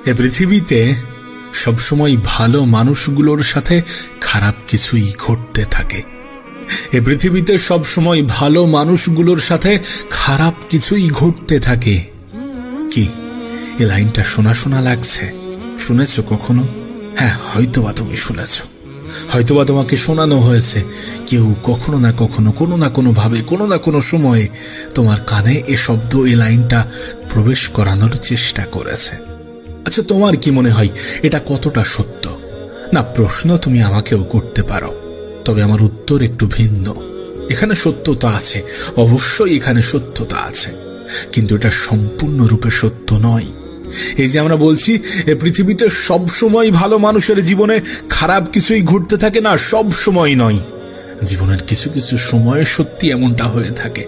এ পৃথিবীতে সবসময় ভালো মানুষগুলোর সাথে খারাপ কিছুই ঘটতে থাকে। এ পৃথিবীতে সবসময় ভালো মানুষগুলোর সাথে খারাপ কিছুই ঘটতে থাকে। কি এই লাইনটা শোনা শোনা লাগছে? শুনেছ কখনো? হ্যাঁ, হয়তোবা তুমি শুনেছ, হয়তোবা তোমাকে শোনানো হয়েছে। কেউ কখনো না কখনো, কোনো না কোনো ভাবে, কোনো না কোনো সময়ে তোমার কানে এ শব্দ, এই লাইনটা প্রবেশ করানোর চেষ্টা করেছে। আচ্ছা, তোমার কি মনে হয় এটা কতটা সত্য? না, প্রশ্ন তুমি আমাকেও করতে পারো, তবে আমার উত্তর একটু ভিন্ন। এখানে সত্যতা আছে, অবশ্যই এখানে সত্যতা আছে, কিন্তু এটা সম্পূর্ণরূপে সত্য নয়। এই যে আমরা বলছি এই পৃথিবীতে সব সময় ভালো মানুষের জীবনে খারাপ কিছুই ঘটতে থাকে, না, সব সময় নয়। জীবনের কিছু কিছু সময়ে সত্যি এমনটা হয়ে থাকে।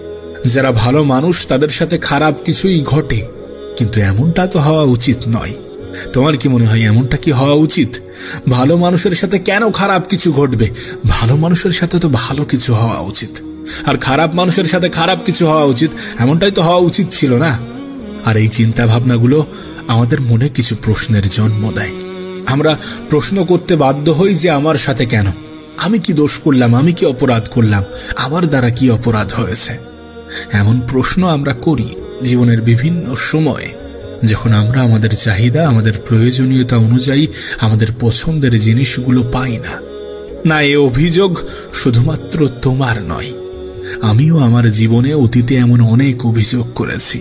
যারা ভালো মানুষ তাদের সাথে খারাপ কিছুই ঘটে, কিন্তু এমনটা তো হওয়া উচিত নয়। তোমার কি মনে হয় এমনটা কি হওয়া উচিত? ভালো মানুষের সাথে কেন খারাপ কিছু ঘটবে? ভালো মানুষের সাথে তো ভালো কিছু হওয়া উচিত, আর খারাপ মানুষের সাথে খারাপ কিছু হওয়া উচিত, এমনটাই তো হওয়া উচিত ছিল না? আর এই চিন্তা ভাবনাগুলো আমাদের মনে কিছু প্রশ্নের জন্ম দেয়। আমরা প্রশ্ন করতে বাধ্য হই যে আমার সাথে কেন? আমি কি দোষ করলাম? আমি কি অপরাধ করলাম? আমার দ্বারা কি অপরাধ হয়েছে? এমন প্রশ্ন আমরা করি জীবনের বিভিন্ন সময়ে, যখন আমরা আমাদের চাহিদা, আমাদের প্রয়োজনীয়তা অনুযায়ী আমাদের পছন্দের জিনিসগুলো পাই না। না, এ অভিযোগ শুধুমাত্র তোমার নয়। আমিও আমার জীবনে অতীতে এমন অনেক অভিযোগ করেছি।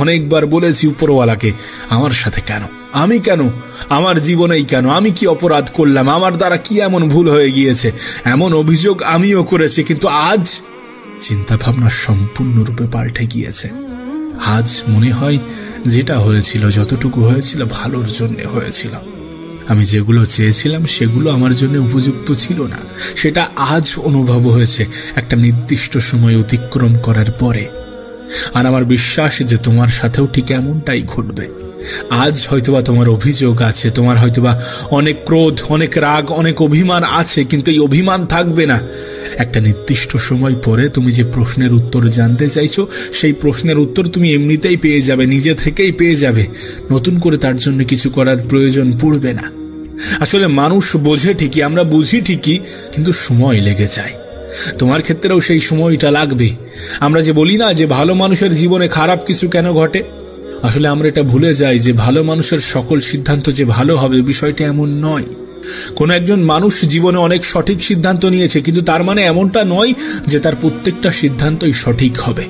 অনেকবার বলেছি উপরওয়ালাকে, আমার সাথে কেন? আমি কেন? আমার জীবনেই কেন? আমি কি অপরাধ করলাম? আমার দ্বারা কি এমন ভুল হয়ে গিয়েছে? এমন অভিযোগ আমিও করেছি, কিন্তু আজ চিন্তা ভাবনা সম্পূর্ণরূপে পাল্টে গিয়েছে। আজ মনে হয় যেটা হয়েছিল, যতটুকু হয়েছিল ভালোর জন্য হয়েছিল। আমি যেগুলো চেয়েছিলাম সেগুলো আমার জন্য উপযুক্ত ছিল না, সেটা আজ অনুভব হয়েছে একটা নির্দিষ্ট সময় অতিক্রম করার পরে। আর আমার বিশ্বাস যে তোমার সাথেও ঠিক এমনটাই ঘটবে। আজ হয়তোবা তোমার অভিযোগ আছে, তোমার হয়তোবা অনেক ক্রোধ, অনেক রাগ, অনেক অভিমান আছে, কিন্তু এই অভিমান থাকবে না। একটা নির্দিষ্ট সময় পরে তুমি যে প্রশ্নের উত্তর জানতে চাইছো, সেই প্রশ্নের উত্তর তুমি এমনিতেই পেয়ে যাবে, নিজে থেকেই পেয়ে যাবে। নতুন করে তার জন্য কিছু করার প্রয়োজন পড়বে না। আসলে মানুষ বোঝে ঠিকই, আমরা বুঝি ঠিকই, কিন্তু সময় লেগে যায়। তোমার ক্ষেত্রেও সেই সময়টা লাগবে। আমরা যে বলি না যে ভালো মানুষের জীবনে খারাপ কিছু কেন ঘটে, আসলে আমরা এটা ভুলে যাই যে ভালো মানুষের সকল সিদ্ধান্ত যে ভালো হবে বিষয়টা এমন নয়। কোন একজন মানুষ জীবনে অনেক সঠিক সিদ্ধান্ত নিয়েছে, কিন্তু তার মানে এমনটা নয় যে তার প্রত্যেকটা সিদ্ধান্তই সঠিক হবে।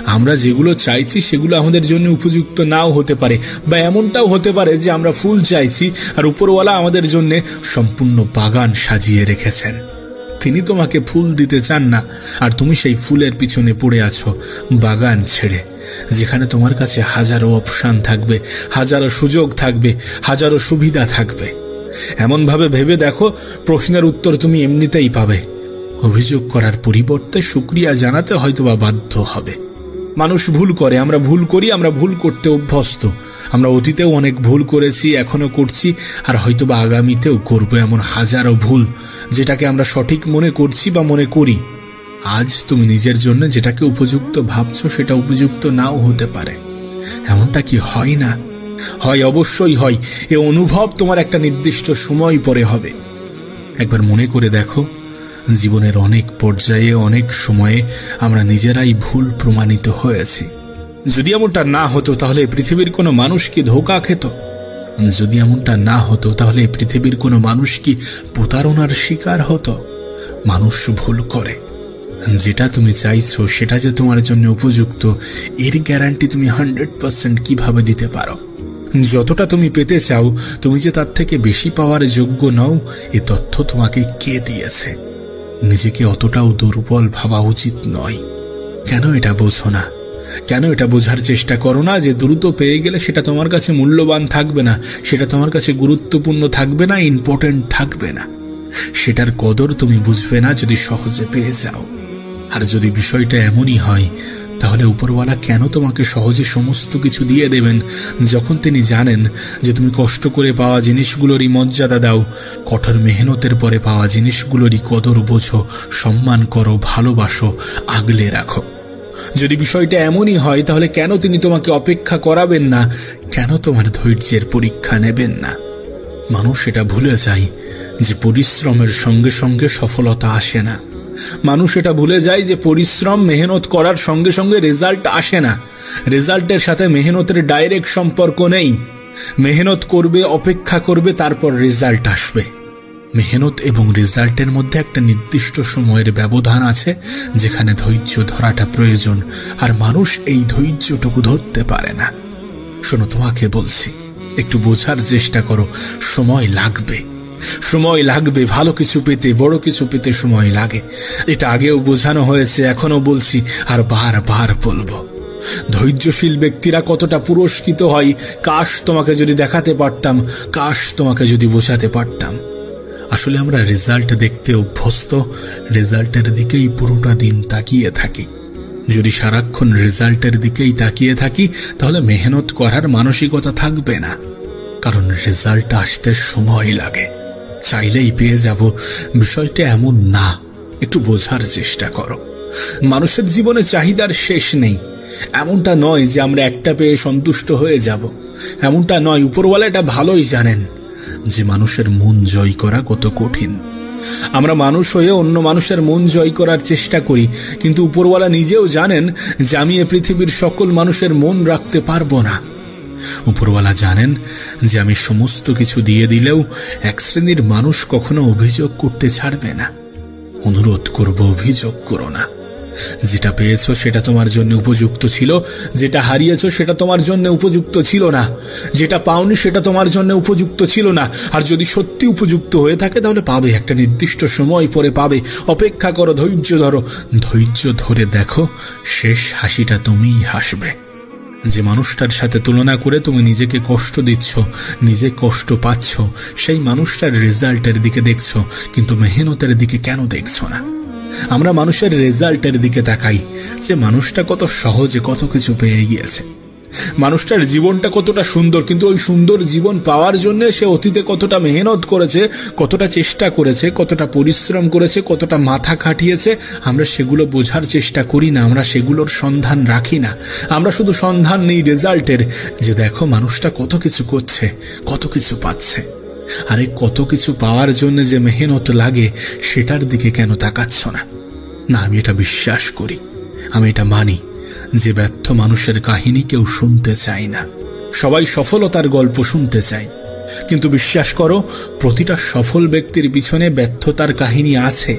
আমরা যেগুলো চাইছি সেগুলো আমাদের জন্য উপযুক্ত নাও হতে পারে, বা এমনটাও হতে পারে যে আমরা ফুল চাইছি আর উপরওয়ালা আমাদের জন্য সম্পূর্ণ বাগান সাজিয়ে রেখেছেন। তিনি তোমাকে ফুল দিতে চান না, আর তুমি সেই ফুলের পিছনে পড়ে আছো বাগান ছেড়ে, যেখানে তোমার কাছে হাজারো অপশন থাকবে, হাজারো সুযোগ থাকবে, হাজারো সুবিধা থাকবে। এমন ভাবে ভেবে দেখো, প্রশ্নের উত্তর তুমি এমনিতেই পাবে। অভিযোগ করার পরিবর্তে শুকরিয়া জানাতে হয়তোবা বাধ্য হবে। মানুষ ভুল করে, আমরা ভুল করি, আমরা ভুল করতে অভ্যস্ত। আমরা অতীতেও অনেক ভুল করেছি, এখনো করছি, আর হয়তোবা আগামীতেও করব এমন হাজারো ভুল, যেটাকে আমরা সঠিক মনে করছি বা মনে করি। আজ তুমি নিজের জন্য যেটাকে উপযুক্ত ভাবছো সেটা উপযুক্ত নাও হতে পারে। এমনটা কি হয় না? হয়, অবশ্যই হয়। এ অনুভব তোমার একটা নির্দিষ্ট সময় পরে হবে। একবার মনে করে দেখো, জীবনের অনেক পর্যায়ে, অনেক সময়ে আমরা নিজেরাই ভুল প্রমাণিত হয়েছি। যদি এমনটা না হতো তাহলে পৃথিবীর কোনো মানুষ কি ধোঁকা খেত? যদি এমনটা না হতো তাহলে পৃথিবীর কোনো মানুষ কি প্রতারণার শিকার হতো? মানুষ ভুল করে। যেটা তুমি চাইছো সেটা যে তোমার জন্য উপযুক্ত, এর গ্যারান্টি তুমি 100% কিভাবে দিতে পারো? যতটা তুমি পেতে চাও, তুমি যে তার থেকে বেশি পাওয়ার যোগ্য নও, এ তথ্য তোমাকে কে দিয়েছে? নিজেকে অতটাও দুর্বল ভাবা উচিত নয়। কেন এটা বোঝো না? কেন এটা বোঝার চেষ্টা করো না যে দ্রুত পেয়ে গেলে সেটা তোমার কাছে মূল্যবান থাকবে না, সেটা তোমার কাছে গুরুত্বপূর্ণ থাকবে না, ইম্পর্টেন্ট থাকবে না। সেটার কদর তুমি বুঝবে না যদি সহজে পেয়ে যাও। আর যদি বিষয়টা এমনই হয়, তাহলে উপরওয়ালা কেন তোমাকে সহজে সমস্ত কিছু দিয়ে দেবেন, যখন তিনি জানেন যে তুমি কষ্ট করে পাওয়া জিনিসগুলোরই মর্যাদা দাও, কঠোর মেহনতের পরে পাওয়া জিনিসগুলোরই কদর বোঝো, সম্মান করো, ভালোবাসো, আগলে রাখো। যদি বিষয়টা এমনই হয়, তাহলে কেন তিনি তোমাকে অপেক্ষা করাবেন না? কেন তোমার ধৈর্যের পরীক্ষা নেবেন না? মানুষ এটা ভুলে যায় যে পরিশ্রমের সঙ্গে সঙ্গে সফলতা আসে না। মানুষ এটা ভুলে যায় যে পরিশ্রম, মেহনত করার সঙ্গে সঙ্গে রেজাল্ট আসে না। রেজাল্টের সাথে মেহনতের ডাইরেক্ট সম্পর্ক নেই। মেহনত করবে, অপেক্ষা করবে, তারপর রেজাল্ট আসবে। মেহনত এবং রেজাল্টের মধ্যে একটা নির্দিষ্ট সময়ের ব্যবধান আছে, যেখানে ধৈর্য ধরাটা প্রয়োজন, আর মানুষ এই ধৈর্যটুকু ধরতে পারে না। শোনো, তোমাকে বলছি, একটু বোঝার চেষ্টা করো। সময় লাগবে, সময় লাগবে। ভালো কিছু পেতে, বড় কিছু পেতে সময় লাগে। এটা আগেও বোঝানো হয়েছে, এখনো বলছি, আর বারবার বলবো। ধৈর্যশীল ব্যক্তিরা কতটা পুরস্কৃত হয়, কাশ তোমাকে যদি দেখাতে পারতাম, কাশ তোমাকে যদি বোঝাতে পারতাম। আসলে আমরা রেজাল্ট দেখতে অভ্যস্ত, রেজাল্টের দিকেই পুরোটা দিন তাকিয়ে থাকি। যদি সারাক্ষণ রেজাল্টের দিকেই তাকিয়ে থাকি, তাহলে মেহনত করার মানসিকতা থাকবে না। কারণ রেজাল্ট আসতে সময় লাগে। চাইলেই পেয়ে যাব, বিষয়টা এমন না। একটু বোঝার চেষ্টা করো। মানুষের জীবনে চাহিদার শেষ নেই। এমনটা নয় যে আমরা একটা পেয়ে সন্তুষ্ট হয়ে যাব। এমনটা নয়। উপরওয়ালা এটা ভালোই জানেন যে মানুষের মন জয় করা কত কঠিন। আমরা মানুষ হয়ে অন্য মানুষের মন জয় করার চেষ্টা করি, কিন্তু উপরওয়ালা নিজেও জানেন যে আমি এ পৃথিবীর সকল মানুষের মন রাখতে পারবো না। উপরওয়ালা জানেন যে আমি সমস্ত কিছু দিয়ে দিলেও এক শ্রেণীর মানুষ কখনো অভিযোগ করতে ছাড়বে না। অনুরোধ করব, অভিযোগ করো না। যেটা পেয়েছো সেটা তোমার জন্য উপযুক্ত ছিল, যেটা হারিয়েছো সেটা তোমার জন্য উপযুক্ত ছিল না, যেটা পাওনি সেটা তোমার জন্য উপযুক্ত ছিল না। আর যদি সত্যি উপযুক্ত হয়ে থাকে, তাহলে পাবে, একটা নির্দিষ্ট সময় পরে পাবে। অপেক্ষা করো, ধৈর্য ধরো। ধৈর্য ধরে দেখো, শেষ হাসিটা তুমিই হাসবে। যে মানুষটার সাথে তুলনা করে তুমি নিজেকে কষ্ট দিচ্ছ, নিজে কষ্ট পাচ্ছ, সেই মানুষটার রেজাল্টের দিকে দেখছো, কিন্তু মেহনতের দিকে কেন দেখছো না? আমরা মানুষের রেজাল্টের দিকে তাকাই, যে মানুষটা কত সহজে কত কিছু পেয়ে গিয়েছে, মানুষটার জীবনটা কতটা সুন্দর, কিন্তু ওই সুন্দর জীবন পাওয়ার জন্য সে অতীতে কতটা মেহনত করেছে, কতটা চেষ্টা করেছে, কতটা পরিশ্রম করেছে, কতটা মাথা খাটিয়েছে। আমরা সেগুলো বোঝার চেষ্টা করি না, আমরা সেগুলোর সন্ধান রাখি না। আমরা শুধু সন্ধান নেই রেজাল্টের, যে দেখো মানুষটা কত কিছু করছে, কত কিছু পাচ্ছে। আরে কত কিছু পাওয়ার জন্য যে মেহনত লাগে, সেটার দিকে কেন তাকাচ্ছ না? না, আমি এটা বিশ্বাস করি, আমি এটা মানি যে ব্যর্থ মানুষের কাহিনী কেউ শুনতে চায় না। সবাই সফলতার গল্প শুনতে চায়, কিন্তু বিশ্বাস করো, প্রতিটা সফল ব্যক্তির পিছনে ব্যর্থতার কাহিনী আছে।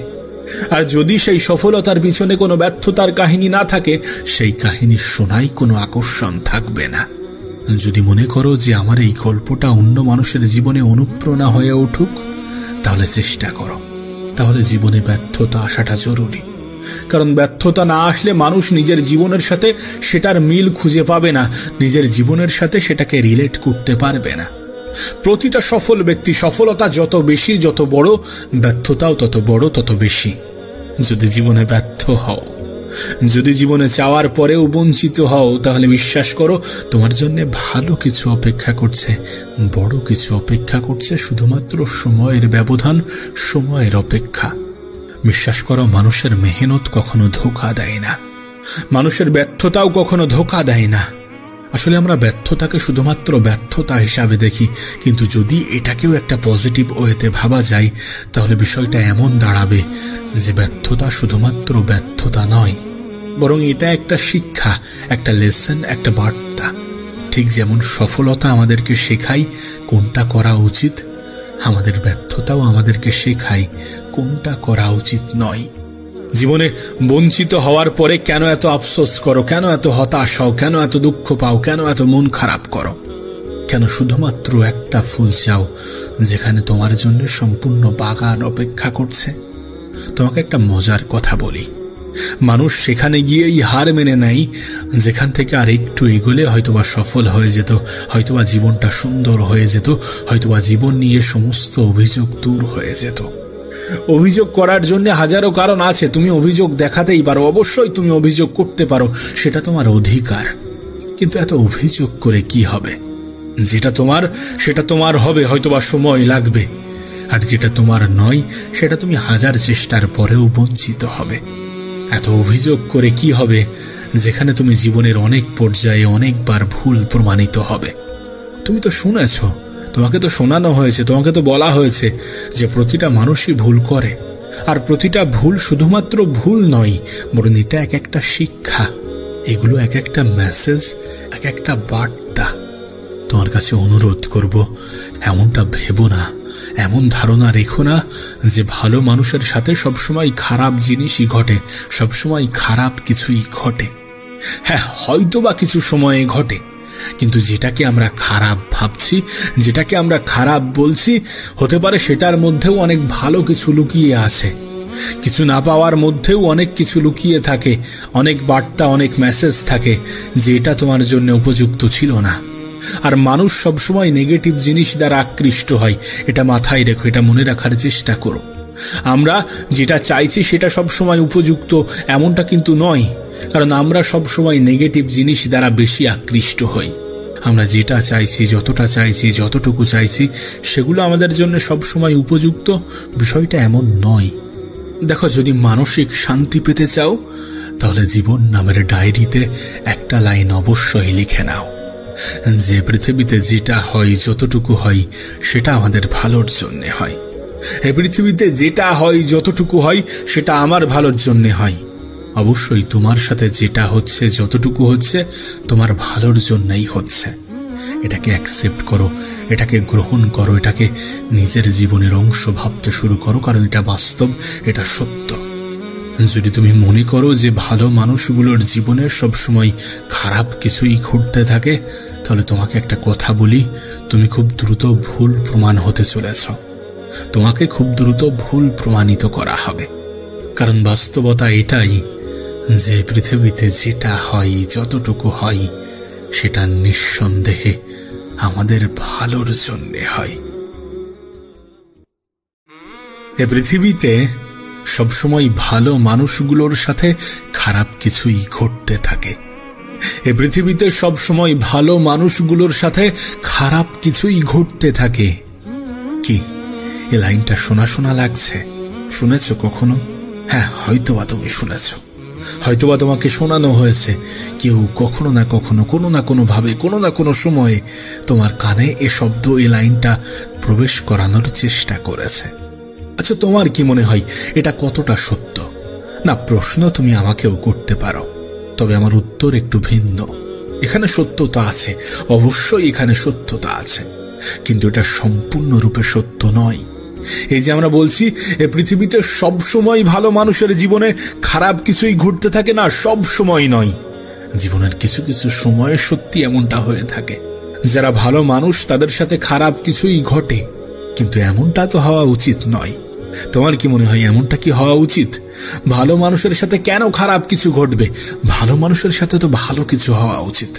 আর যদি সেই সফলতার পিছনে কোনো ব্যর্থতার কাহিনী না থাকে, সেই কাহিনী শোনাই কোনো আকর্ষণ থাকবে না। যদি মনে করো যে আমার এই গল্পটা অন্য মানুষের জীবনে অনুপ্রেরণা হয়ে উঠুক, তাহলে চেষ্টা করো। তাহলে জীবনে ব্যর্থতা আসাটা জরুরি, কারণ ব্যর্থতা না আসলে মানুষ নিজের জীবনের সাথে সেটার মিল খুঁজে পাবে না, নিজের জীবনের সাথে সেটাকে রিলেট করতে পারবে না। প্রতিটা সফল ব্যক্তি, সফলতা যত বেশি, যত বড়, ব্যর্থতাও তত বড়, তত বেশি। যদি জীবনে ব্যর্থ হও, যদি জীবনে চাওয়ার পরেও বঞ্চিত হও, তাহলে বিশ্বাস করো, তোমার জন্য ভালো কিছু অপেক্ষা করছে, বড় কিছু অপেক্ষা করছে। শুধুমাত্র সময়ের ব্যবধান, সময়ের অপেক্ষা। বিশ্বাস করো, মানুষের মেহনত কখনো ধোঁকা দেয় না, মানুষের ব্যর্থতাও কখনো ধোঁকা দেয় না। আসলে আমরা ব্যর্থতাকে শুধুমাত্র ব্যর্থতা হিসাবে দেখি, কিন্তু যদি এটাকেও একটা পজিটিভ ওয়েতে ভাবা যায়, তাহলে বিষয়টা এমন দাঁড়াবে যে ব্যর্থতা শুধুমাত্র ব্যর্থতা নয়, বরং এটা একটা শিক্ষা, একটা লেসন, একটা বার্তা। ঠিক যেমন সফলতা আমাদেরকে শেখায় কোনটা করা উচিত, আমাদের ব্যর্থতাও আমাদেরকে শেখায় কোনটা করা উচিত নয়। জীবনে বঞ্চিত হওয়ার পরে কেন এত আফসোস করো, কেন এত হতাশ হও, কেন এত দুঃখ পাও, কেন এত মন খারাপ করো? কেন শুধুমাত্র একটা ফুল চাও যেখানে তোমার জন্য সম্পূর্ণ বাগান অপেক্ষা করছে? তোমাকে একটা মজার কথা বলি, মানুষ সেখানে গিয়েই হার মেনে নেয় যেখান থেকে আর একটু এগোলে হয়তোবা সফল হয়ে যেত, হয়তোবা জীবনটা সুন্দর হয়ে যেত, হয়তোবা জীবন নিয়ে সমস্ত অভিযোগ দূর হয়ে যেত। অভিযোগ করার জন্য হাজারো কারণ আছে, তুমি অভিযোগ দেখাতেই পারো, অবশ্যই তুমি অভিযোগ করতে পারো, সেটা তোমার অধিকার। কিন্তু এত অভিযোগ করে কি হবে? যেটা তোমার সেটা তোমার হবে, হয়তোবা সময় লাগবে, আর যেটা তোমার নয় সেটা তুমি হাজার চেষ্টার পরেও বঞ্চিত হবে। এত অভিযোগ করে কি হবে? যেখানে তুমি জীবনের অনেক পর্যায়ে অনেকবার ভুল প্রমাণিত হবে। তুমি তো শুনেছ, তোমাকে তো শোনানো হয়েছে, তোমাকে তো বলা হয়েছে যে প্রতিটা মানুষই ভুল করে, আর প্রতিটা ভুল শুধুমাত্র ভুল নয়, বরং এটা এক একটা শিক্ষা, এগুলো এক একটা মেসেজ, এক একটা বার্তা। তোমার কাছে অনুরোধ করব, এমনটা ভেবো না, এমন ধারণা রেখো না যে ভালো মানুষের সাথে সবসময় খারাপ জিনিসই ঘটে, সবসময় খারাপ কিছুই ঘটে। হ্যাঁ, হয়তো বা কিছু সময়ে ঘটে, কিন্তু যেটাকে আমরা খারাপ ভাবছি, যেটাকে আমরা খারাপ বলছি, হতে পারে সেটার মধ্যেও অনেক ভালো কিছু লুকিয়ে আছে। কিছু না পাওয়ার মধ্যেও অনেক কিছু লুকিয়ে থাকে, অনেক বার্তা, অনেক মেসেজ থাকে, যেটা তোমার জন্য উপযুক্ত ছিল না। আর মানুষ সবসময় নেগেটিভ জিনিস দ্বারা আকৃষ্ট হয়, এটা মাথায় রেখো, এটা মনে রাখার চেষ্টা করো। আমরা যেটা চাইছি সেটা সবসময় উপযুক্ত এমনটা কিন্তু নয়, কারণ আমরা সবসময় নেগেটিভ জিনিস দ্বারা বেশি আকৃষ্ট হই। আমরা যেটা চাইছি, যতটা চাইছি, যতটুকু চাইছি, সেগুলো আমাদের জন্য সবসময় উপযুক্ত, বিষয়টা এমন নয়। দেখো, যদি মানসিক শান্তি পেতে চাও, তাহলে জীবন নামের ডায়েরিতে একটা লাইন অবশ্যই লিখে নাও, যে পৃথিবীতে যেটা হয়, যতটুকু হয়, সেটা আমাদের ভালোর জন্য হয়। এই পৃথিবীতে যেটা হয়, যতটুকু হয়, সেটা আমার ভালোর জন্য হয়। অবশ্যই তোমার সাথে যেটা হচ্ছে, যতটুকু হচ্ছে, তোমার ভালোর জন্যই হচ্ছে। এটাকে অ্যাকসেপ্ট করো, এটাকে গ্রহণ করো, এটাকে নিজের জীবনের অংশ ভাবতে শুরু করো, কারণ এটা বাস্তব, এটা সত্য। যদি তুমি মনে করো যে ভালো মানুষগুলোর জীবনে সবসময় খারাপ কিছুই ঘটতে থাকে, তাহলে তোমাকে একটা কথা বলি, তুমি খুব দ্রুত ভুল প্রমাণ হতে চলেছ। তোমাকে খুব দ্রুত ভুল প্রমাণিত করা হবে, কারণ বাস্তবতা এটাই যে পৃথিবীতে যেটা হয়, যতটুকু হয়, সেটা নিঃসন্দেহে আমাদের ভালোর জন্য হয়। এ পৃথিবীতে সবসময় ভালো মানুষগুলোর সাথে খারাপ কিছুই ঘটতে থাকে। এ পৃথিবীতে সবসময় ভালো মানুষগুলোর সাথে খারাপ কিছুই ঘটতে থাকে। কি এ লাইনটা শোনা শোনা লাগছে? শুনেছ কখনো? হ্যাঁ, হয়তোবা তুমি শুনেছ, হয়তোবা তোমাকে শোনানো হয়েছে। কেউ কখনো না কখনো, কোনো না কোনো ভাবে, কোনো না কোনো সময়ে তোমার কানে এ শব্দ, এ লাইনটা প্রবেশ করানোর চেষ্টা করেছে। আচ্ছা, তোমার কি মনে হয় এটা কতটা সত্য? না, প্রশ্ন তুমি আমাকেও করতে পারো, তবে আমার উত্তর একটু ভিন্ন। এখানে সত্যতা আছে, অবশ্যই এখানে সত্যতা আছে, কিন্তু এটা সম্পূর্ণরূপে সত্য নয়। এই যে আমরা বলছি এ পৃথিবীতে সব সময় ভালো মানুষের জীবনে খারাপ কিছুই ঘটতে থাকে, না, সব সময় নয়। জীবনের কিছু কিছু সময়ে সত্যি এমনটা হয়ে থাকে। যারা ভালো মানুষ তাদের সাথে খারাপ কিছুই ঘটে, কিন্তু এমনটা তো হওয়া উচিত নয়। তোমার কি মনে হয় এমনটা কি হওয়া উচিত? ভালো মানুষের সাথে কেন খারাপ কিছু ঘটবে? ভালো মানুষের সাথে তো ভালো কিছু হওয়া উচিত,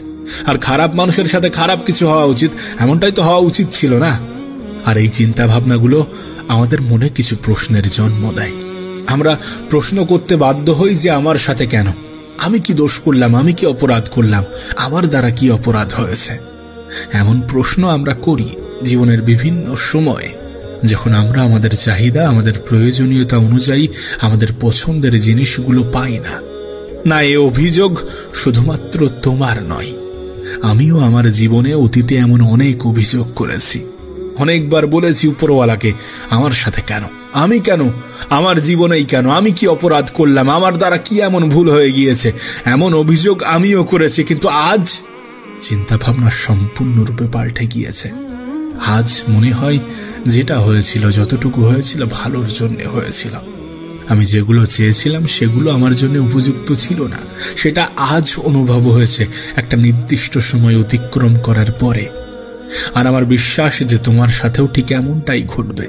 আর খারাপ মানুষের সাথে খারাপ কিছু হওয়া উচিত, এমনটাই তো হওয়া উচিত ছিল না? আর এই চিন্তা ভাবনাগুলো আমাদের মনে কিছু প্রশ্নের জন্ম দেয়। আমরা প্রশ্ন করতে বাধ্য হই যে আমার সাথে কেন? আমি কি দোষ করলাম? আমি কি অপরাধ করলাম? আমার দ্বারা কি অপরাধ হয়েছে? এমন প্রশ্ন আমরা করি জীবনের বিভিন্ন সময়ে, যখন আমরা আমাদের চাহিদা, আমাদের প্রয়োজনীয়তা অনুযায়ী আমাদের পছন্দের জিনিসগুলো পাই না। না, এ অভিযোগ শুধুমাত্র তোমার নয়। আমিও আমার জীবনে অতীতে এমন অনেক অভিযোগ করেছি। অনেকবার বলেছি উপরওয়ালাকে, আমার সাথে কেন? আমি কেন? আমার জীবনেই কেন? আমি কি অপরাধ করলাম? আমার দ্বারা কি এমন ভুল হয়ে গিয়েছে? এমন অভিযোগ আমিও করেছি, কিন্তু আজ চিন্তা ভাবনা সম্পূর্ণরূপে পাল্টে গিয়েছে। আজ মনে হয় যেটা হয়েছিল, যতটুকু হয়েছিল, ভালোর জন্য হয়েছিল। আমি যেগুলো চেয়েছিলাম সেগুলো আমার জন্য উপযুক্ত ছিল না, সেটা আজ অনুভব হয়েছে একটা নির্দিষ্ট সময় অতিক্রম করার পরে। আর আমার বিশ্বাস যে তোমার সাথেও ঠিক এমনটাই ঘটবে।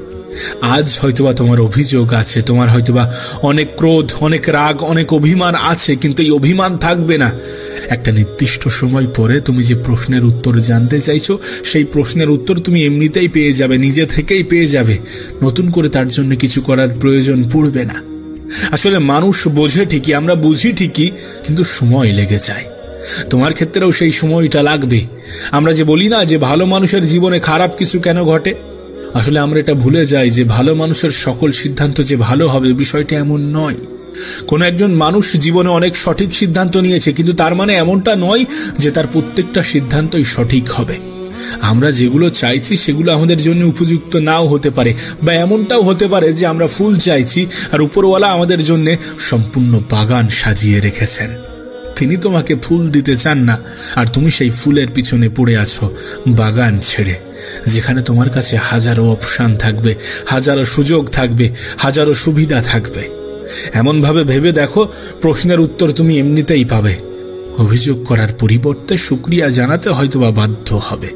আজ হয়তোবা তোমার অভিযোগ আছে, তোমার হয়তোবা অনেক ক্রোধ, অনেক রাগ, অনেক অভিমান আছে, কিন্তু এই অভিমান থাকবে না। একটা নির্দিষ্ট সময় পরে তুমি যে প্রশ্নের উত্তর জানতে চাইছো, সেই প্রশ্নের উত্তর তুমি এমনিতেই পেয়ে যাবে, নিজে থেকেই পেয়ে যাবে। নতুন করে তার জন্য কিছু করার প্রয়োজন পড়বে না। আসলে মানুষ বোঝে ঠিকই, আমরা বুঝি ঠিকই, কিন্তু সময় লেগে যায়। তোমার ক্ষেত্রেও সেই সময়টা লাগবে। আমরা যে বলি না যে ভালো মানুষের জীবনে খারাপ কিছু কেন ঘটে, আসলে আমরা এটা ভুলে যাই যে ভালো মানুষের সকল সিদ্ধান্ত যে ভালো হবে বিষয়টা এমন নয়। কোন একজন মানুষ জীবনে অনেক সঠিক সিদ্ধান্ত নিয়েছে, কিন্তু তার মানে এমনটা নয় যে তার প্রত্যেকটা সিদ্ধান্তই সঠিক হবে। আমরা যেগুলো চাইছি সেগুলো আমাদের জন্য উপযুক্ত নাও হতে পারে, বা এমনটাও হতে পারে যে আমরা ফুল চাইছি আর উপরওয়ালা আমাদের জন্য সম্পূর্ণ বাগান সাজিয়ে রেখেছেন। তিনি তোমাকে ফুল দিতে চান না, আর তুমি সেই ফুলের পিছনে পড়ে আছো বাগান ছেড়ে, যেখানে তোমার কাছে হাজারো অপশন থাকবে, হাজারো সুযোগ থাকবে, হাজারো সুবিধা থাকবে। এমন ভাবে ভেবে দেখো, প্রশ্নের উত্তর তুমি এমনিতেই পাবে। অভিযোগ করার পরিবর্তে শুকরিয়া জানাতে হয়তোবা বাধ্য হবে।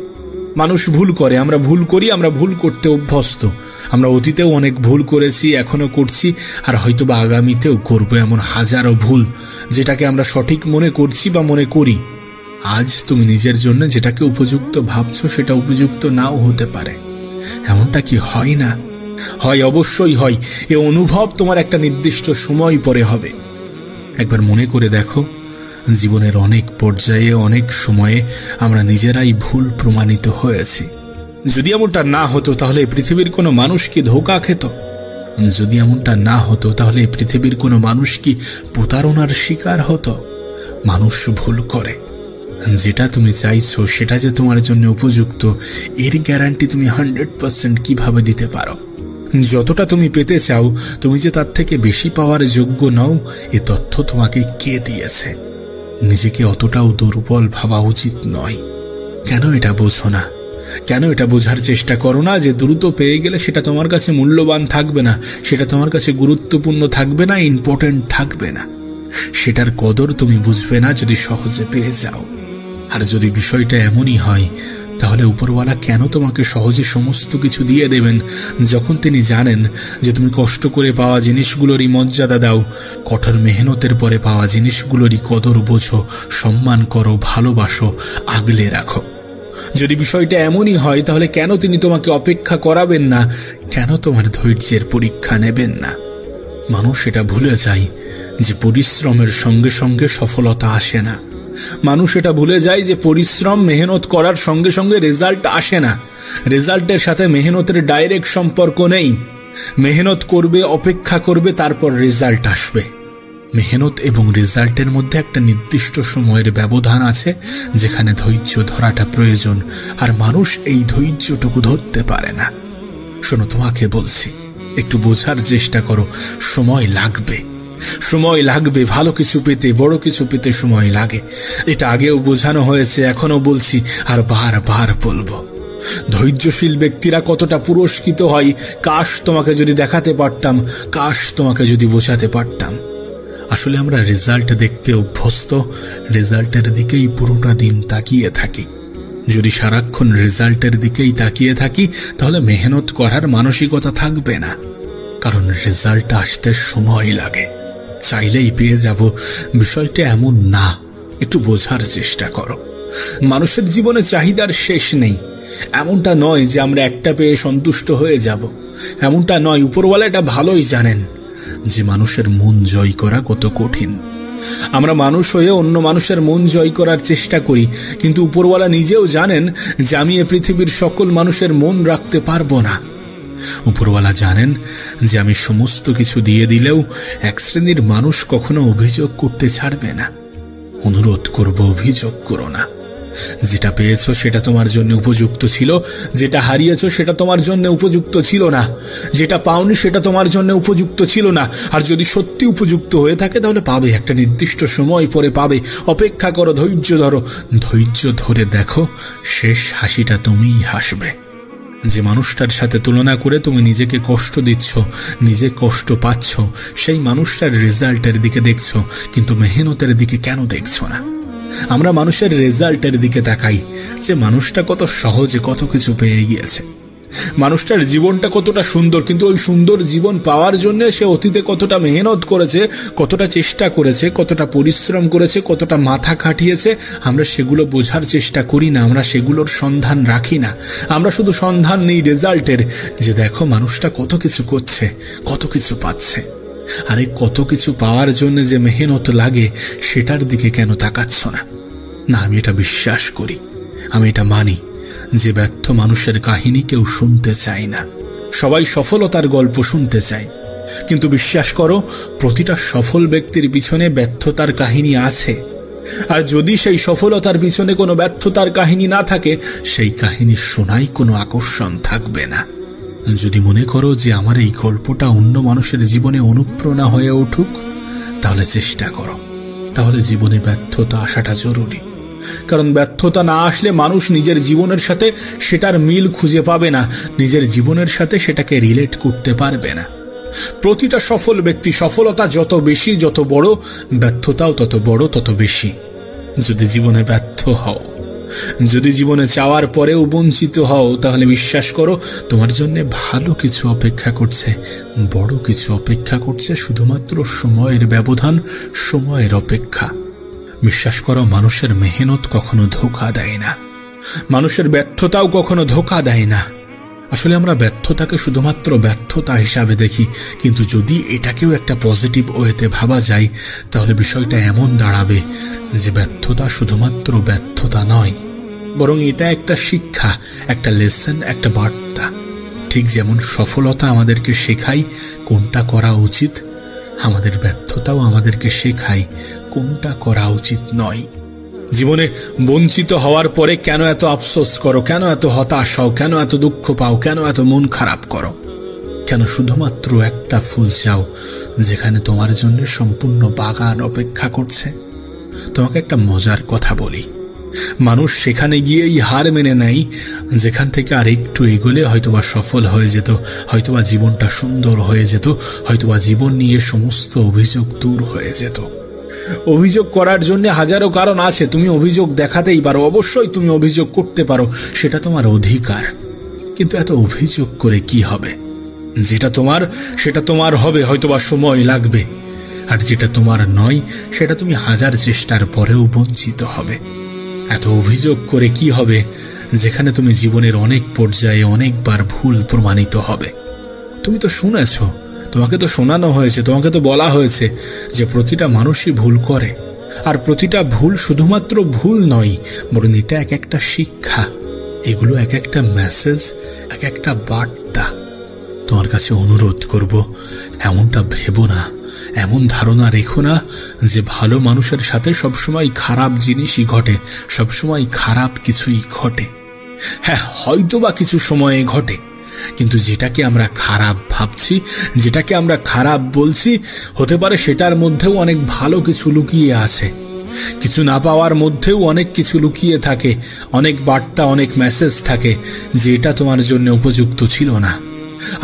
মানুষ ভুল করে, আমরা ভুল করি, আমরা ভুল করতে অভ্যস্ত। আমরা অতীতেও অনেক ভুল করেছি, এখনো করছি, আর হয়তোবা আগামীতেও করবো এমন হাজারো ভুল, যেটাকে আমরা সঠিক মনে করছি বা মনে করি। আজ তুমি নিজের জন্য যেটাকে উপযুক্ত ভাবছো সেটা উপযুক্ত নাও হতে পারে। এমনটা কি হয় না? হয়, অবশ্যই হয়। এ অনুভব তোমার একটা নির্দিষ্ট সময় পরে হবে। একবার মনে করে দেখো, জীবনের অনেক পর্যায়ে অনেক সময়ে আমরা নিজেরাই ভুল প্রমাণিত হয়েছি। যদি এমনটা না হতো তাহলে পৃথিবীর কোনো মানুষ কি ধোঁকা খেত? যদি এমনটা না হতো তাহলে পৃথিবীর কোনো মানুষ কি প্রতারণার শিকার হতো? মানুষ ভুল করে। যেটা তুমি চাইছো সেটা যে তোমার জন্য উপযুক্ত, এর গ্যারান্টি তুমি 100% কিভাবে দিতে পারো? যতটা তুমি পেতে চাও, তুমি যে তার থেকে বেশি পাওয়ার যোগ্য নও, এ তথ্য তোমাকে কে দিয়েছে? নিজেকে অতটাও দুর্বল ভাবা উচিত নয়। কেন এটা বোঝো না? কেন এটা বোঝার চেষ্টা করো না যে দ্রুত পেয়ে গেলে সেটা তোমার কাছে মূল্যবান থাকবে না, সেটা তোমার কাছে গুরুত্বপূর্ণ থাকবে না, ইম্পর্টেন্ট থাকবে না। সেটার কদর তুমি বুঝবে না যদি সহজে পেয়ে যাও। আর যদি বিষয়টা এমনই হয়, তাহলে উপরওয়ালা কেন তোমাকে সহজে সমস্ত কিছু দিয়ে দেবেন, যখন তিনি জানেন যে তুমি কষ্ট করে পাওয়া জিনিসগুলোরই মর্যাদা দাও, কঠোর মেহনতের পরে পাওয়া জিনিসগুলোরই কদর বোঝো, সম্মান করো, ভালোবাসো, আগলে রাখো। যদি বিষয়টা এমনই হয়, তাহলে কেন তিনি তোমাকে অপেক্ষা করাবেন না? কেন তোমার ধৈর্যের পরীক্ষা নেবেন না? মানুষ এটা ভুলে যায় যে পরিশ্রমের সঙ্গে সঙ্গে সফলতা আসে না। মানুষ এটা ভুলে যায় যে পরিশ্রম, মেহনত করার সঙ্গে সঙ্গে রেজাল্ট আসে না। রেজাল্টের সাথে মেহনতের ডাইরেক্ট সম্পর্ক নেই। মেহনত করবে, অপেক্ষা করবে, তারপর রেজাল্ট আসবে। মেহনত এবং রেজাল্টের মধ্যে একটা নির্দিষ্ট সময়ের ব্যবধান আছে, যেখানে ধৈর্য ধরাটা প্রয়োজন, আর মানুষ এই ধৈর্যটুকু ধরতে পারে না। শোনো, তোমাকে বলছি, একটু বোঝার চেষ্টা করো। সময় লাগবে, সময় লাগবে। ভালো কিছু পেতে, বড় কিছু পেতে সময় লাগে। এটা আগেও বোঝানো হয়েছে, এখনো বলছি, আর বারবার বলবো। ধৈর্যশীল ব্যক্তিরা কতটা পুরস্কৃত হয়, কাশ তোমাকে যদি দেখাতে পারতাম, কাশ তোমাকে যদি বোঝাতে পারতাম। আসলে আমরা রেজাল্ট দেখতে অভ্যস্ত, রেজাল্টের দিকেই পুরোটা দিন তাকিয়ে থাকি। যদি সারাক্ষণ রেজাল্টের দিকেই তাকিয়ে থাকি, তাহলে মেহনত করার মানসিকতা থাকবে না। কারণ রেজাল্ট আসতে সময় লাগে। চাইলেই পেয়ে যাব, বিষয়টা এমন না। একটু বোঝার চেষ্টা করো। মানুষের জীবনে চাহিদার শেষ নেই। এমনটা নয় যে আমরা একটা পেয়ে সন্তুষ্ট হয়ে যাব। এমনটা নয়। উপরওয়ালা এটা ভালোই জানেন যে মানুষের মন জয় করা কত কঠিন। আমরা মানুষ হয়ে অন্য মানুষের মন জয় করার চেষ্টা করি, কিন্তু উপরওয়ালা নিজেও জানেন যে আমি এ পৃথিবীর সকল মানুষের মন রাখতে পারবো না। উপরওয়ালা জানেন যে আমি সমস্ত কিছু দিয়ে দিলেও এক শ্রেণীর মানুষ কখনো অভিযোগ করতে ছাড়বে না। অনুরোধ করব, অভিযোগ করো না। যেটা পেয়েছো সেটা তোমার জন্য উপযুক্ত ছিল, যেটা হারিয়েছো সেটা তোমার জন্য উপযুক্ত ছিল না, যেটা পাওনি সেটা তোমার জন্য উপযুক্ত ছিল না। আর যদি সত্যি উপযুক্ত হয়ে থাকে তাহলে পাবে, একটা নির্দিষ্ট সময় পরে পাবে। অপেক্ষা করো, ধৈর্য ধরো। ধৈর্য ধরে দেখো, শেষ হাসিটা তুমিই হাসবে। যে মানুষটার সাথে তুলনা করে তুমি নিজেকে কষ্ট দিচ্ছ, নিজে কষ্ট পাচ্ছ, সেই মানুষটার রেজাল্টের দিকে দেখছো, কিন্তু মেহনতের দিকে কেন দেখছো না? আমরা মানুষের রেজাল্টের দিকে তাকাই, যে মানুষটা কত সহজে কত কিছু পেয়ে গিয়েছে, মানুষটার জীবনটা কতটা সুন্দর, কিন্তু ওই সুন্দর জীবন পাওয়ার জন্য সে অতীতে কতটা মেহনত করেছে, কতটা চেষ্টা করেছে, কতটা পরিশ্রম করেছে, কতটা মাথা খাটিয়েছে। আমরা সেগুলো বোঝার চেষ্টা করি না, আমরা সেগুলোর সন্ধান রাখি না। আমরা শুধু সন্ধান নেই রেজাল্টের, যে দেখো মানুষটা কত কিছু করছে, কত কিছু পাচ্ছে। আরে কত কিছু পাওয়ার জন্য যে মেহনত লাগে, সেটার দিকে কেন তাকাচ্ছ না? না, আমি এটা বিশ্বাস করি, আমি এটা মানি যে ব্যর্থ মানুষের কাহিনী কেউ শুনতে চায় না। সবাই সফলতার গল্প শুনতে চায়। কিন্তু বিশ্বাস করো, প্রতিটা সফল ব্যক্তির পিছনে ব্যর্থতার কাহিনী আছে। আর যদি সেই সফলতার পিছনে কোনো ব্যর্থতার কাহিনী না থাকে, সেই কাহিনী শোনাই কোনো আকর্ষণ থাকবে না। যদি মনে করো যে আমার এই গল্পটা অন্য মানুষের জীবনে অনুপ্রেরণা হয়ে উঠুক, তাহলে চেষ্টা করো। তাহলে জীবনে ব্যর্থতা আসাটা জরুরি, কারণ ব্যর্থতা না আসলে মানুষ নিজের জীবনের সাথে সেটার মিল খুঁজে পাবে না, নিজের জীবনের সাথে সেটাকে রিলেট করতে পারবে না। প্রতিটা সফল ব্যক্তি সফলতা যত বেশি, যত বড়, ব্যর্থতাও তত বড়, তত বেশি। যদি জীবনে ব্যর্থ হও, যদি জীবনে চাওয়ার পরেও বঞ্চিত হও, তাহলে বিশ্বাস করো তোমার জন্য ভালো কিছু অপেক্ষা করছে, বড় কিছু অপেক্ষা করছে। শুধুমাত্র সময়ের ব্যবধান, সময়ের অপেক্ষা। বিশ্বাস করো, মানুষের মেহনত কখনো ধোঁকা দেয় না, মানুষের ব্যর্থতাও কখনো ধোঁকা দেয় না। আসলে আমরা ব্যর্থতাকে শুধুমাত্র ব্যর্থতা হিসাবে দেখি, কিন্তু যদি এটাকেও একটা পজিটিভ ওয়েতে ভাবা যায়, তাহলে বিষয়টা এমন দাঁড়াবে যে ব্যর্থতা শুধুমাত্র ব্যর্থতা নয়, বরং এটা একটা শিক্ষা, একটা লেসন, একটা বার্তা। ঠিক যেমন সফলতা আমাদেরকে শেখায় কোনটা করা উচিত, আমাদের ব্যর্থতাও আমাদেরকে শেখায় কোনটা করা উচিত নয়। জীবনে বঞ্চিত হওয়ার পরে কেন এত আফসোস করো, কেন এত হতাশ হও, কেন এত দুঃখ পাও, কেন এত মন খারাপ করো? কেন শুধুমাত্র একটা ফুল চাও যেখানে তোমার জন্য সম্পূর্ণ বাগান অপেক্ষা করছে? তোমাকে একটা মজার কথা বলি, মানুষ সেখানে গিয়েই হার মেনে নেয় যেখান থেকে আর একটু এগোলে হয়তোবা সফল হয়ে যেত, হয়তোবা জীবনটা সুন্দর হয়ে যেত, হয়তোবা জীবন নিয়ে সমস্ত অভিযোগ দূর হয়ে যেত। অভিযোগ করার জন্য হাজারো কারণ আছে, তুমি অভিযোগ দেখাতেই পারো, অবশ্যই তুমি অভিযোগ করতে পারো, সেটা তোমার অধিকার। কিন্তু এত অভিযোগ করে কি হবে? যেটা তোমার সেটা তোমার হবে, হয়তোবা সময় লাগবে, আর যেটা তোমার নয় সেটা তুমি হাজার চেষ্টার পরেও বঞ্চিত হবে। এত অভিযোগ করে কি হবে যেখানে তুমি জীবনের অনেক পর্যায়ে অনেকবার ভুল প্রমাণিত হবে? তুমি তো শুনেছ, তোমাকে তো শোনানো হয়েছে, তোমাকে তো বলা হয়েছে যে প্রতিটা মানুষই ভুল করে, আর প্রতিটা ভুল শুধুমাত্র ভুল নয়, বরং এটা এক একটা শিক্ষা, এগুলো এক একটা মেসেজ, এক একটা বার্তা। তোমার কাছে অনুরোধ করব, এমনটা ভেবো না, এমন ধারণা রেখো না যে ভালো মানুষের সাথে সবসময় খারাপ জিনিসই ঘটে, সবসময় খারাপ কিছুই ঘটে। হ্যাঁ, হয়তোবা কিছু সময়ে ঘটে, কিন্তু যেটাকে আমরা খারাপ ভাবছি, যেটাকে আমরা খারাপ বলছি, হতে পারে সেটার মধ্যেও অনেক ভালো কিছু লুকিয়ে আছে। কিছু না পাওয়ার মধ্যেও অনেক কিছু লুকিয়ে থাকে, অনেক বার্তা, অনেক মেসেজ থাকে যে এটা তোমার জন্য উপযুক্ত ছিল না।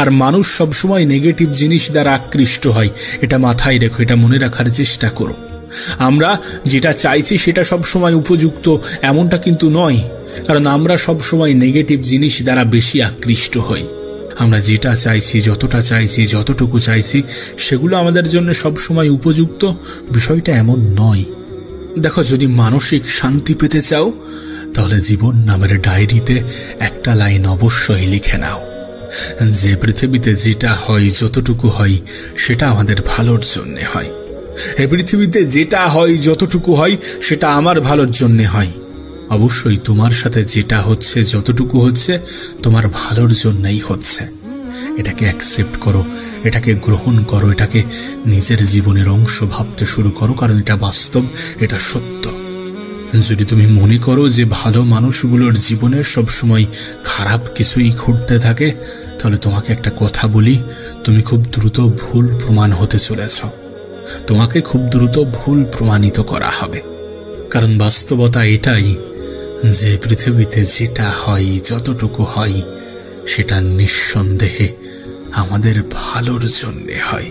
আর মানুষ সবসময় নেগেটিভ জিনিস দ্বারা আকৃষ্ট হয়, এটা মাথায় রেখো, এটা মনে রাখার চেষ্টা করো। আমরা যেটা চাইছি সেটা সবসময় উপযুক্ত এমনটা কিন্তু নয়, কারণ আমরা সবসময় নেগেটিভ জিনিস দ্বারা বেশি আকৃষ্ট হই। আমরা যেটা চাইছি, যতটা চাইছি, যতটুকু চাইছি, সেগুলো আমাদের জন্য সবসময় উপযুক্ত, বিষয়টা এমন নয়। দেখো, যদি মানসিক শান্তি পেতে চাও, তাহলে জীবন নামের ডায়েরিতে একটা লাইন অবশ্যই লিখে নাও যে পৃথিবীতে যেটা হয়, যতটুকু হয়, সেটা আমাদের ভালোর জন্য হয়। এই পৃথিবীতে যেটা হয়, যতটুকু হয়, সেটা আমার ভালোর জন্য হয়। অবশ্যই তোমার সাথে যেটা হচ্ছে, যতটুকু হচ্ছে, তোমার ভালোর জন্যই হচ্ছে। এটাকে অ্যাকসেপ্ট করো, এটাকে গ্রহণ করো, এটাকে নিজের জীবনের অংশ ভাবতে শুরু করো, কারণ এটা বাস্তব, এটা সত্য। যদি তুমি মনে করো যে ভালো মানুষগুলোর জীবনে সবসময় খারাপ কিছুই ঘটতে থাকে, তাহলে তোমাকে একটা কথা বলি, তুমি খুব দ্রুত ভুল প্রমাণ হতে চলেছ। তোমাকে খুব দ্রুত ভুল প্রমাণিত করা হবে, কারণ বাস্তবতা এটাই যে পৃথিবীতে যেটা হয়, যতটুকু হয়, সেটা নিঃসন্দেহে আমাদের ভালোর জন্য হয়।